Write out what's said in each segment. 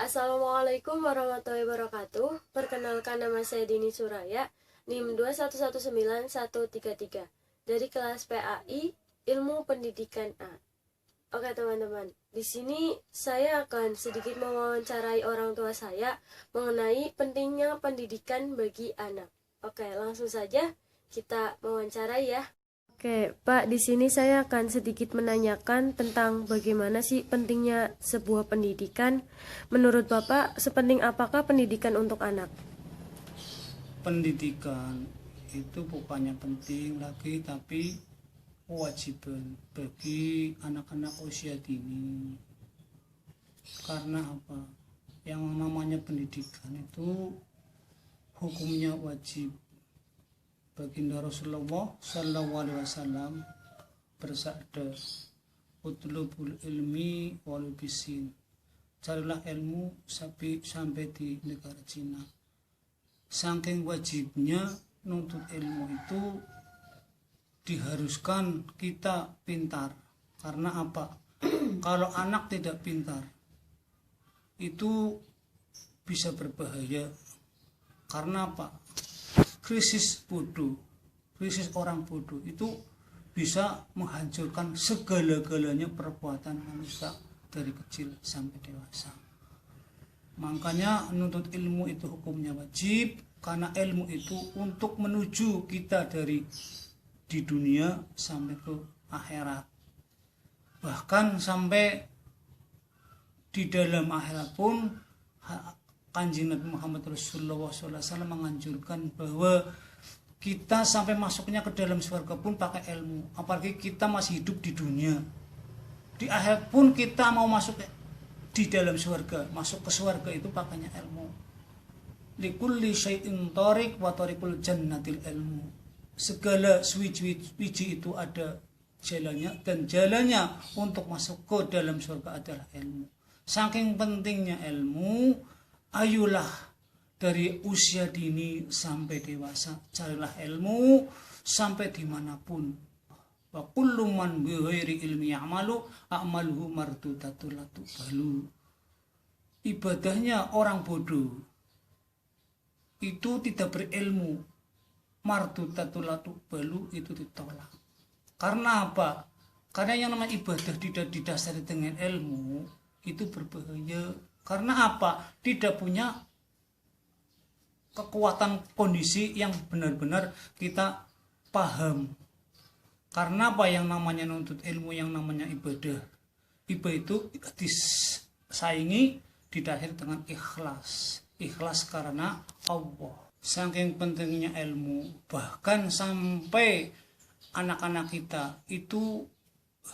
Assalamualaikum warahmatullahi wabarakatuh. Perkenalkan, nama saya Dini Suraya, NIM 2119133 dari kelas PAI Ilmu Pendidikan A. Oke teman-teman, di sini saya akan sedikit mewawancarai orang tua saya mengenai pentingnya pendidikan bagi anak. Oke, langsung saja kita mewawancarai ya. Oke, Pak, di sini saya akan sedikit menanyakan tentang bagaimana sih pentingnya sebuah pendidikan. Menurut Bapak, sepenting apakah pendidikan untuk anak? Pendidikan itu bukannya penting lagi, tapi kewajiban bagi anak-anak usia dini. Karena apa? Yang namanya pendidikan itu hukumnya wajib. Baginda Rasulullah Sallallahu Alaihi Wasallam bersabda, "Utlubul ilmi walau bisin." Carilah ilmu sampai di negara Cina. Saking wajibnya nuntut ilmu itu diharuskan kita pintar. Karena apa? Kalau anak tidak pintar itu bisa berbahaya. Karena apa? Krisis orang bodoh itu bisa menghancurkan segala-galanya perbuatan manusia dari kecil sampai dewasa. Makanya menuntut ilmu itu hukumnya wajib, karena ilmu itu untuk menuju kita dari di dunia sampai ke akhirat. Bahkan sampai di dalam akhirat pun Kanjeng Nabi Muhammad Rasulullah SAW menganjurkan bahwa kita sampai masuknya ke dalam surga pun pakai ilmu. Apalagi kita masih hidup di dunia. Di akhirat pun kita mau masuk di dalam surga, masuk ke surga itu pakainya ilmu. Likulli syai'in thariq wa thariqul jannatil ilmu. Segala suci itu ada jalannya, dan jalannya untuk masuk ke dalam surga adalah ilmu. Saking pentingnya ilmu, ayolah dari usia dini sampai dewasa carilah ilmu sampai dimanapun. Wa kullu man bi ghairi ilmi ya'malu a'maluhu mardudatul balu. Ibadahnya orang bodoh itu tidak berilmu, mardudatul balu itu ditolak. Karena apa? Karena yang namanya ibadah tidak didasari dengan ilmu itu berbahaya. Karena apa? Tidak punya kekuatan kondisi yang benar-benar kita paham. Karena apa? Yang namanya nuntut ilmu, yang namanya ibadah, ibadah itu disaingi didasari dengan ikhlas. Ikhlas karena Allah. Saking pentingnya ilmu, bahkan sampai anak-anak kita itu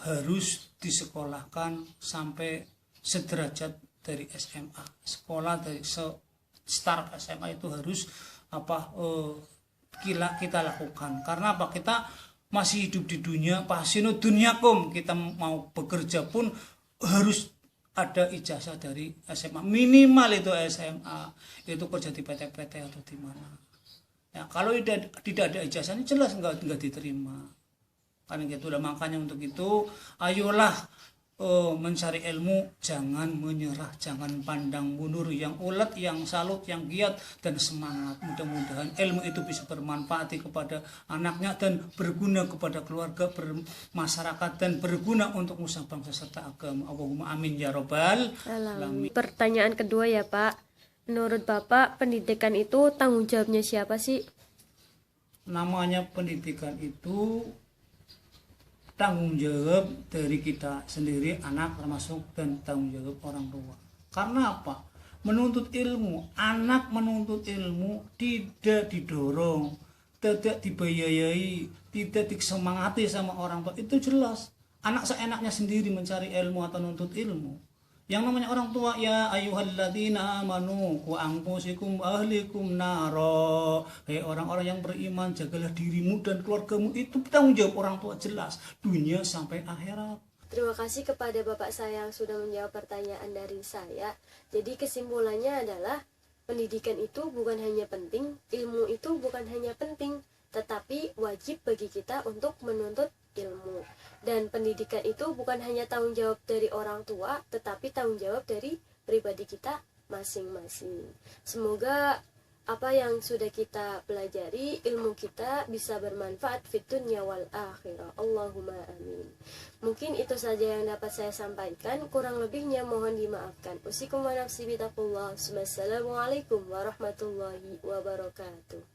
harus disekolahkan sampai sederajat dari SMA. Sekolah dari start SMA itu harus kita lakukan. Karena apa? Kita masih hidup di dunia, pasinu dunyakum, kita mau bekerja pun harus ada ijazah dari SMA. Minimal itu SMA, itu kerja di PT-PT atau di mana. Ya, kalau tidak ada ijazah ini jelas enggak diterima. Karena gitu lah, makanya untuk itu ayolah mencari ilmu, jangan menyerah, jangan pandang mundur, yang ulet, yang salut, yang giat dan semangat. Mudah-mudahan ilmu itu bisa bermanfaat kepada anaknya dan berguna kepada keluarga, bermasyarakat, dan berguna untuk nusa bangsa serta agama. Allahumma amin ya robbal alamin. Pertanyaan kedua ya Pak, menurut Bapak pendidikan itu tanggung jawabnya siapa sih? Namanya pendidikan itu tanggung jawab dari kita sendiri, anak termasuk, dan tanggung jawab orang tua. Karena apa? Menuntut ilmu, anak menuntut ilmu tidak didorong, tidak dibayai, tidak disemangati sama orang tua. Itu jelas. Anak seenaknya sendiri mencari ilmu atau menuntut ilmu. Yang namanya orang tua, ya ayyuhalladzina amanu qu anfusikum ahlikum naro. Hei orang-orang yang beriman, jagalah dirimu dan keluargamu. Itu tanggung jawab orang tua, jelas, dunia sampai akhirat. Terima kasih kepada Bapak saya yang sudah menjawab pertanyaan dari saya. Jadi kesimpulannya adalah pendidikan itu bukan hanya penting, ilmu itu bukan hanya penting, tetapi wajib bagi kita untuk menuntut ilmu. Dan pendidikan itu bukan hanya tanggung jawab dari orang tua, tetapi tanggung jawab dari pribadi kita masing-masing. Semoga apa yang sudah kita pelajari, ilmu kita bisa bermanfaat fid dunya wal akhirah. Allahumma amin. Mungkin itu saja yang dapat saya sampaikan, kurang lebihnya mohon dimaafkan. Usikum wa nafsi bitaqullah. Wassalamualaikum warahmatullahi wabarakatuh.